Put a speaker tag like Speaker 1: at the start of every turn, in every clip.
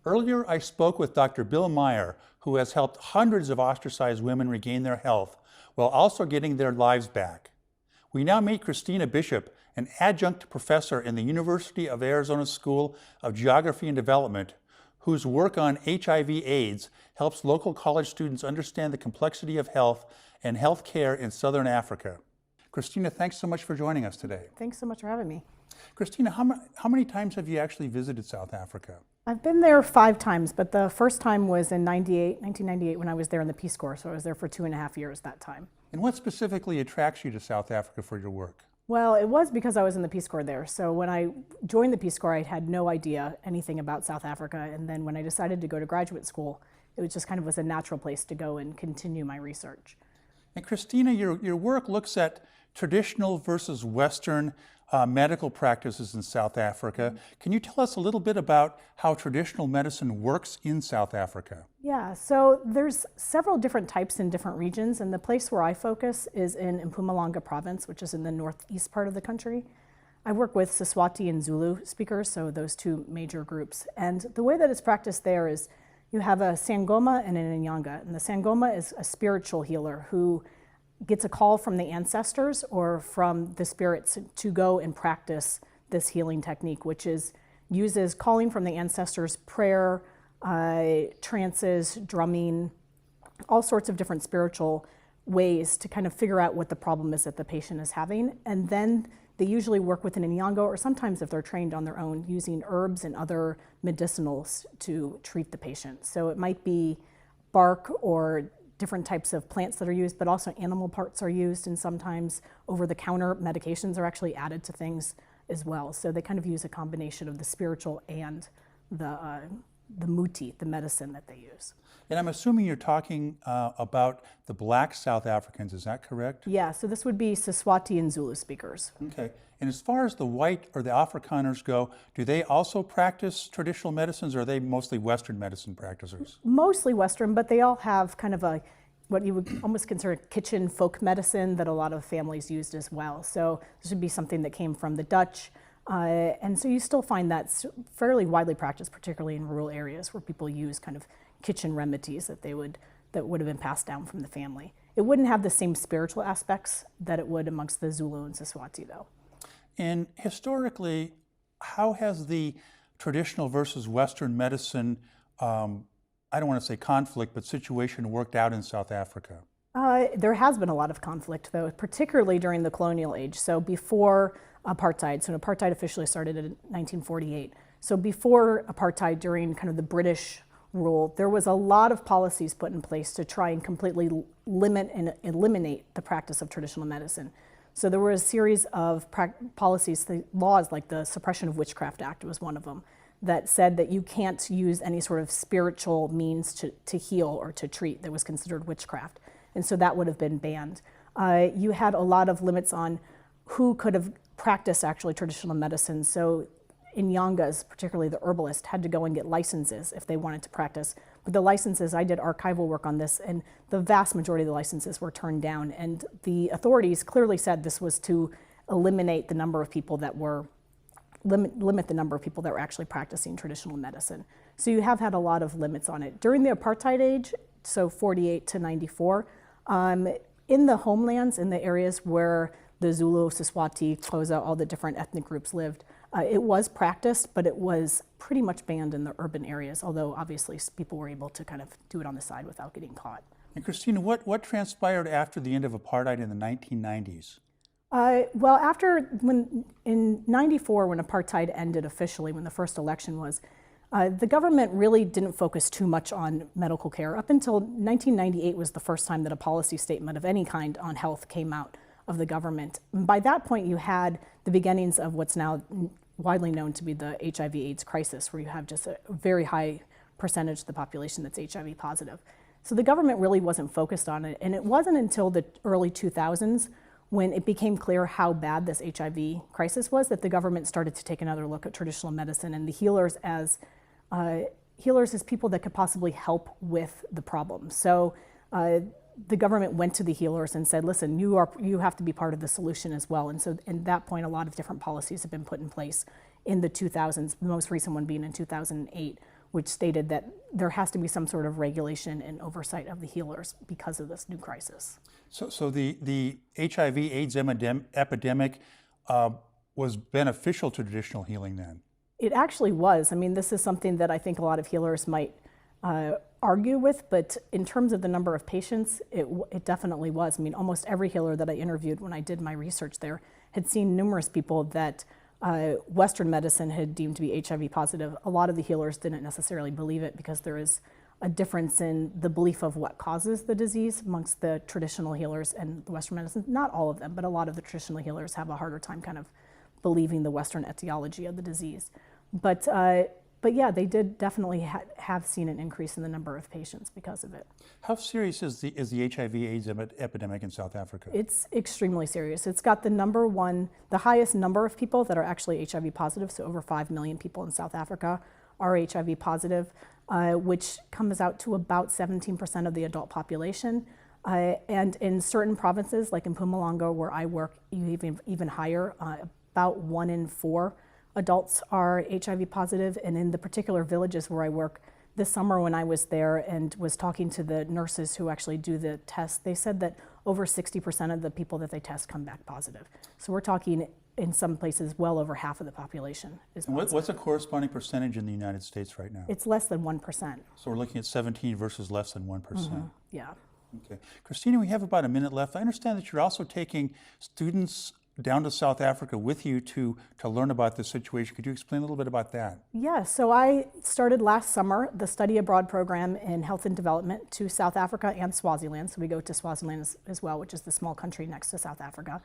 Speaker 1: Earlier, I spoke with Dr. Bill Meyer, who has helped hundreds of ostracized women regain their health while also getting their lives back. We now meet Kristina Bishop, an adjunct professor in the University of Arizona School of Geography and Development, whose work on HIV/AIDS helps local college students understand the complexity of health and health care in Southern Africa. Kristina, thanks so much for joining us today.
Speaker 2: Thanks so much for having me.
Speaker 1: Kristina, how many times have you actually visited South Africa?
Speaker 2: I've been there 5 times, but the first time was in 1998 when I was there in the Peace Corps, so I was there for 2.5 years that time.
Speaker 1: And what specifically attracts you to South Africa for your work?
Speaker 2: Well, it was because I was in the Peace Corps there. So when I joined the Peace Corps, I had no idea anything about South Africa. And then when I decided to go to graduate school, it was just kind of was a natural place to go and continue my research.
Speaker 1: And Kristina, your work looks at traditional versus Western medical practices in South Africa. Can you tell us a little bit about how traditional medicine works in South Africa?
Speaker 2: Yeah, so there's several different types in different regions, and the place where I focus is in Mpumalanga province, which is in the northeast part of the country. I work with Siswati and Zulu speakers, so those 2 major groups. And the way that it's practiced there is you have a Sangoma and an Inyanga. And the Sangoma is a spiritual healer who gets a call from the ancestors or from the spirits to go and practice this healing technique, which uses calling from the ancestors, prayer, trances, drumming, all sorts of different spiritual ways to kind of figure out what the problem is that the patient is having. And then they usually work with an Inyanga, or sometimes if they're trained on their own, using herbs and other medicinals to treat the patient. So it might be bark or different types of plants that are used, but also animal parts are used, and sometimes over-the-counter medications are actually added to things as well. So they kind of use a combination of the spiritual and the muti, the medicine that they use.
Speaker 1: And I'm assuming you're talking about the Black South Africans, is that correct?
Speaker 2: Yeah, so this would be Siswati and Zulu speakers.
Speaker 1: Okay. And as far as the white or the Afrikaners go, do they also practice traditional medicines, or are they mostly Western medicine practitioners?
Speaker 2: Mostly Western, but they all have kind of what you would almost consider kitchen folk medicine that a lot of families used as well. So this would be something that came from the Dutch. And so you still find that fairly widely practiced, particularly in rural areas where people use kind of kitchen remedies that would have been passed down from the family. It wouldn't have the same spiritual aspects that it would amongst the Zulu and Siswati, though.
Speaker 1: And historically, how has the traditional versus Western medicine, I don't want to say conflict, but situation worked out in South Africa?
Speaker 2: There has been a lot of conflict, though, particularly during the colonial age. So before apartheid, so apartheid officially started in 1948. So before apartheid, during kind of the British rule, there was a lot of policies put in place to try and completely limit and eliminate the practice of traditional medicine. So there were a series of policies, laws like the Suppression of Witchcraft Act was one of them, that said that you can't use any sort of spiritual means to heal or to treat that was considered witchcraft. And so that would have been banned. You had a lot of limits on who could have practiced actually traditional medicine. So Inyangas, particularly the herbalist, had to go and get licenses if they wanted to practice. But the licenses, I did archival work on this, and the vast majority of the licenses were turned down. And the authorities clearly said this was to eliminate the number of people that were, limit the number of people that were actually practicing traditional medicine. So you have had a lot of limits on it. During the apartheid age, so 48 to 94, in the homelands, in the areas where the Zulu, Siswati, Xhosa, all the different ethnic groups lived, it was practiced, but it was pretty much banned in the urban areas, although obviously people were able to kind of do it on the side without getting caught.
Speaker 1: And Kristina, what transpired after the end of apartheid in the 1990s?
Speaker 2: Well, in 94, when apartheid ended officially, when the first election was, the government really didn't focus too much on medical care. Up until 1998 was the first time that a policy statement of any kind on health came out of the government. By that point, you had the beginnings of what's now widely known to be the HIV/AIDS crisis, where you have just a very high percentage of the population that's HIV positive. So the government really wasn't focused on it, and it wasn't until the early 2000s when it became clear how bad this HIV crisis was that the government started to take another look at traditional medicine and the healers as people that could possibly help with the problem. So the government went to the healers and said, listen, you have to be part of the solution as well. And so at that point, a lot of different policies have been put in place in the 2000s, the most recent one being in 2008, which stated that there has to be some sort of regulation and oversight of the healers because of this new crisis.
Speaker 1: So the HIV/AIDS epidemic was beneficial to traditional healing then?
Speaker 2: It actually was. I mean, this is something that I think a lot of healers might argue with, but in terms of the number of patients, it definitely was. I mean, almost every healer that I interviewed when I did my research there had seen numerous people that Western medicine had deemed to be HIV positive. A lot of the healers didn't necessarily believe it because there is a difference in the belief of what causes the disease amongst the traditional healers and the Western medicine. Not all of them, but a lot of the traditional healers have a harder time kind of believing the Western etiology of the disease. But yeah, they did definitely have seen an increase in the number of patients because of it.
Speaker 1: How serious is the HIV/AIDS epidemic in South Africa?
Speaker 2: It's extremely serious. It's got the highest number of people that are actually HIV positive, so over 5 million people in South Africa are HIV positive, which comes out to about 17% of the adult population. And in certain provinces, like in Mpumalanga, where I work, even higher, about 1 in 4 adults are HIV positive. And in the particular villages where I work, this summer when I was there and was talking to the nurses who actually do the tests, they said that over 60% of the people that they test come back positive. So we're talking in some places well over half of the population is positive.
Speaker 1: What's the corresponding percentage in the United States right now?
Speaker 2: It's less than 1%.
Speaker 1: So we're looking at 17 versus less than 1%.
Speaker 2: Yeah.
Speaker 1: Okay. Kristina, we have about a minute left. I understand that you're also taking students down to South Africa with you to learn about the situation. Could you explain a little bit about that?
Speaker 2: Yeah, so I started last summer the study abroad program in health and development to South Africa and Swaziland. So we go to Swaziland as well, which is the small country next to South Africa.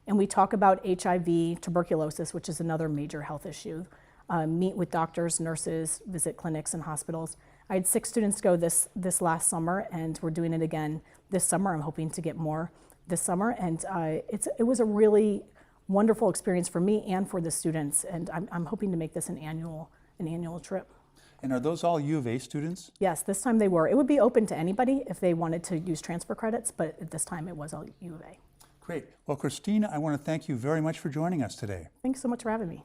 Speaker 2: And we talk about HIV, tuberculosis, which is another major health issue. Meet with doctors, nurses, visit clinics and hospitals. I had 6 students go this last summer, and we're doing it again this summer. I'm hoping to get more this summer, and it was a really wonderful experience for me and for the students, and I'm hoping to make this an annual trip.
Speaker 1: And are those all U of A students?
Speaker 2: Yes, this time they were. It would be open to anybody if they wanted to use transfer credits, but at this time it was all U of A.
Speaker 1: Great. Well, Kristina, I want to thank you very much for joining us today.
Speaker 2: Thanks so much for having me.